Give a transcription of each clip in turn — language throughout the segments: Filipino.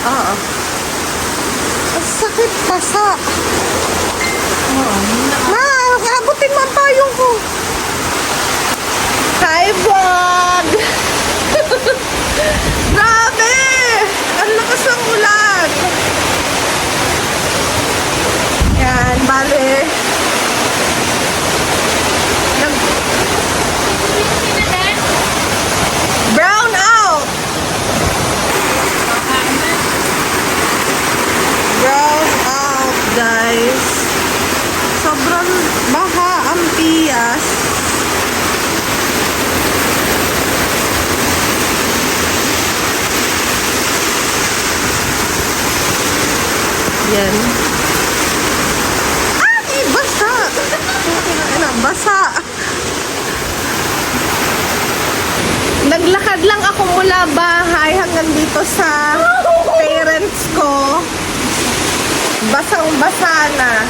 Oo. Ang sakit basa. Oo. Ma, abutin mo ang payong ko. Hi, vlog! Grabe! Ang lakas ng ulan. Yan, bale. Brown out! Brown out, guys. Sobrang baha ang Pias. Yan. Basa! Basa! Naglakad lang ako mula bahay hanggang dito sa parents ko. Basang-basa na.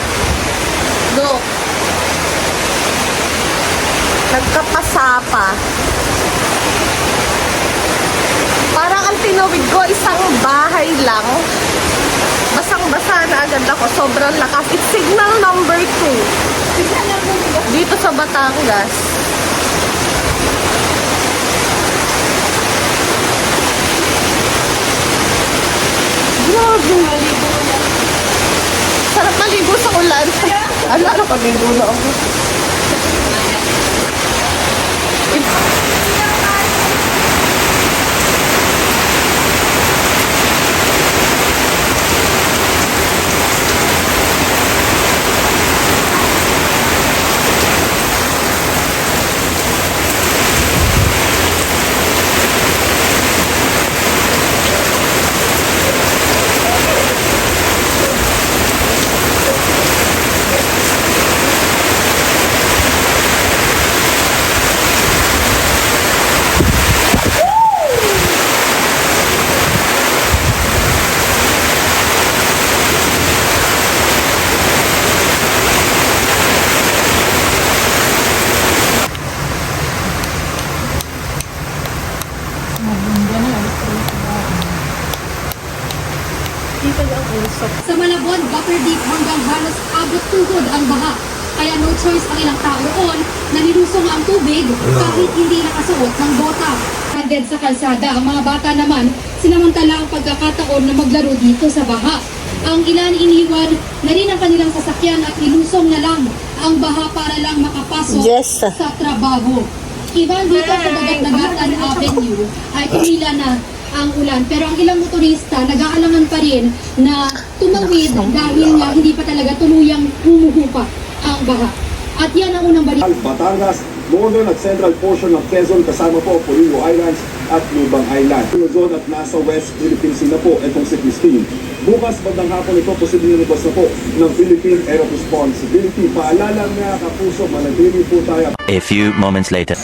Go. Nagkapasa pa. Parang ang tinawid ko, isang bahay lang. Basang-basa na agad ako. Sobrang lakas. It's signal number 2. Dito sa Batangas. Grabe. Sarap maligo sa ulan. Ano pag-ligo na ako? Sa Malabon, Buffer Deep hanggang halos abot tuhod ang baha. Kaya no choice ang ilang tao roon na nilusong ang tubig kahit hindi nakasuot ng bota. Handed sa kalsada, ang mga bata naman sinamantala ang pagkakataon na maglaro dito sa baha. Ang ilan iniwan na rin ang kanilang sasakyan at nilusong na lang ang baha para lang makapasok sa trabaho. Iban dito sa Dagat-Dagatan Avenue ay tumila na ang ulan. Pero ang ilang motorista nag-aalangan pa rin na tumawid dahil nga hindi pa talaga tuluyang humuhupa ang baha. At yan ang unang balita. Batangas, northern at central portion ng Quezon kasama po Polillo Islands at Lubang Island. Luzon at nasa West Philippine Sea na po itong si Christine. Bukas bandang hapon ito posibleng lumabas na po ng Philippine Air Responsibility. Paalala nga kapuso, manatili po tayo. A few moments later.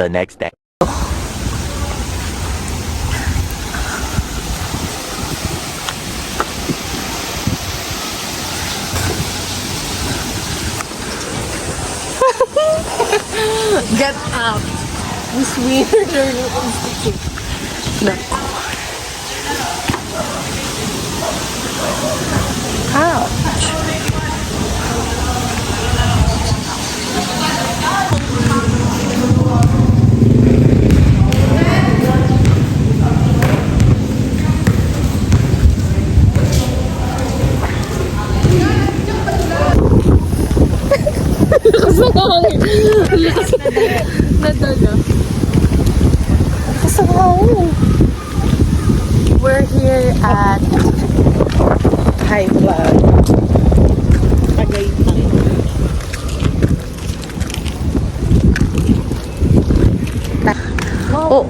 The next day. Get up. This weirder institute. Nako. Ouch. We're here at High Blood. Tagaytay. Oh.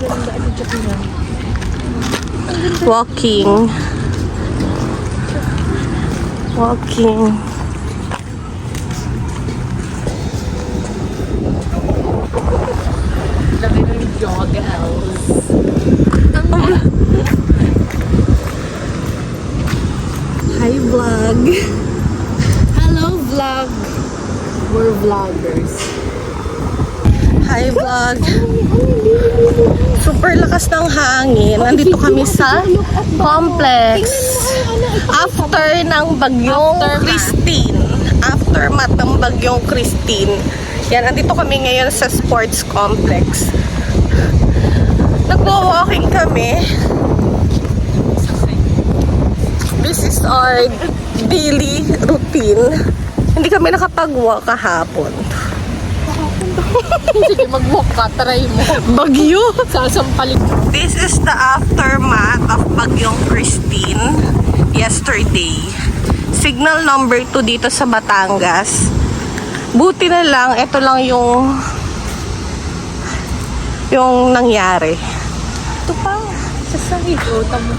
Walking. Laki ng joggers. Hi vlog. Hello vlog. We're vloggers. Hi vlog. Super lakas ng hangin. Nandito kami sa complex. After ng bagyong Christine. Aftermath ng bagyong Christine. Yan, nandito kami ngayon sa sports complex. Nagwo-walking kami. This is our daily routine. Hindi kami nakapag-walk kahapon. Sige, mag-walk ka. Try mo. Bagyo! Sasampalin. This is the aftermath of bagyong Christine yesterday. Signal number 2 dito sa Batangas. Buti na lang, ito lang yung nangyari. Ito pa. Sa sahig. O, tamo.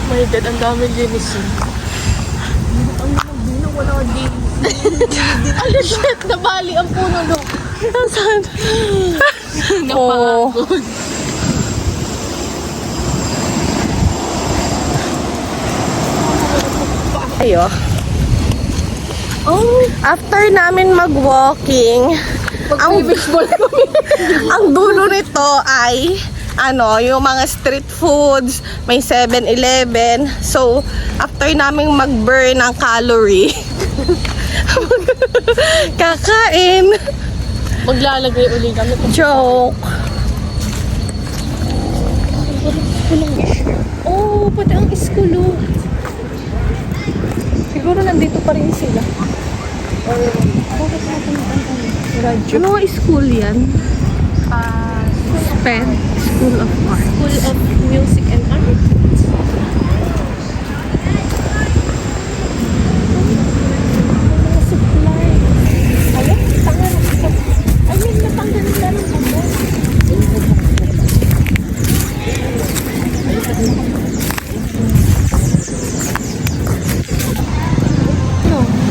My God, ang daming linisin. Ang nabino, wala din. Ano, shit, nabali ang puno no. Nasaan? Napagod. Ayo. Oh, After namin mag-walking, mag-baseball kami. ang dulo nito ay yung mga street foods, may 7-Eleven. So, after naming mag-burn ng calorie, kakain. Maglalagay uli kami. Joke. Oh, pati ang iskulo. Siguro nandito pa rin sila. Bakit natin radyo? Ano school yan? SPED, School of Art. School of Music and Art. Mga supply. Ayun, tangan. Ayun, natanggal nila ng ano.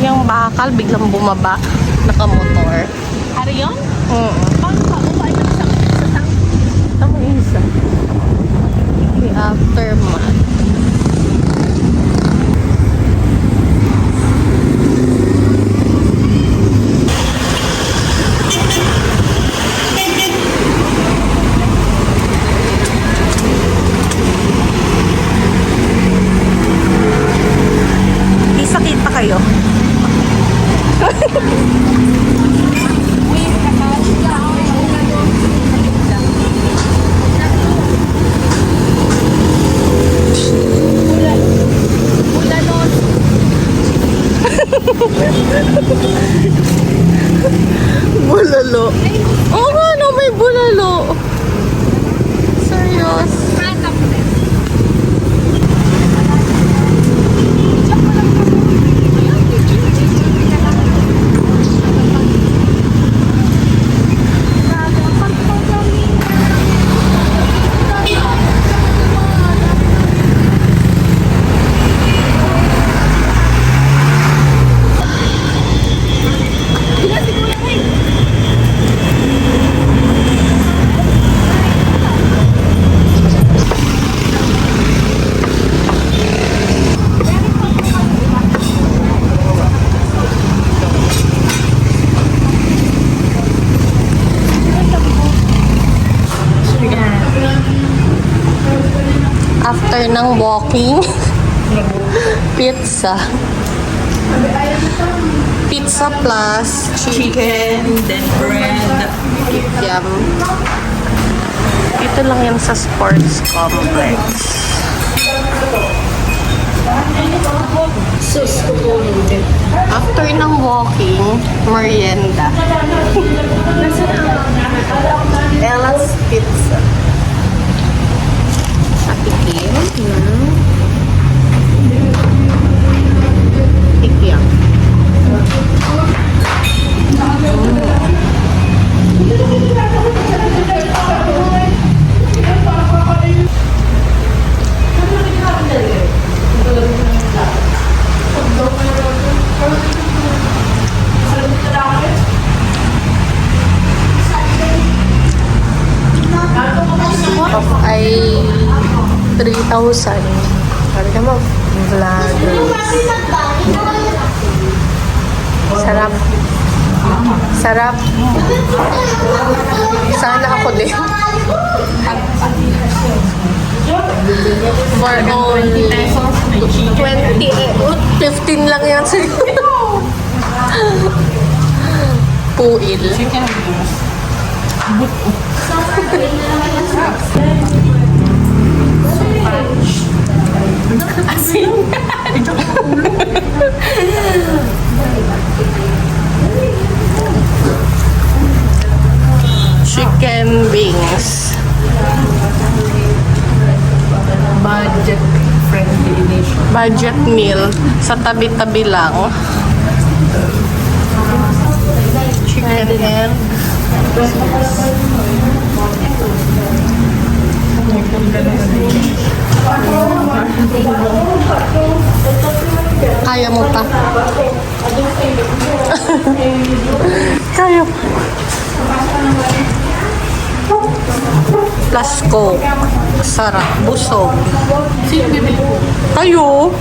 Yung bakal biglang bumaba, nakamotor. Ariyon? Oo. Paano pa? Uway na sa sang. Tama isa. The aftermath. Isakit pa kayo. Bulanon. Bulalo. Oo nga, no, may bulalo. Serious. After ng walking, pizza. Pizza plus chicken, then bread. Yum. Dito lang yan sa sports complex. After ng walking, merienda. Ella's Pizza. Patikim ng ikyang. half ay 3,000. Sabi naman, vloggers. Sarap. Sarap. Sana ako din. For only 20, 15 lang yan siguro. Puil. Chicken wings. Budget friendly dish. Budget meal. Sa tabi-tabi lang. Chicken and kaya mo pa. Kaya mo. Plus Coke. Sarap. Busog. Sino bibili ko? Kayo?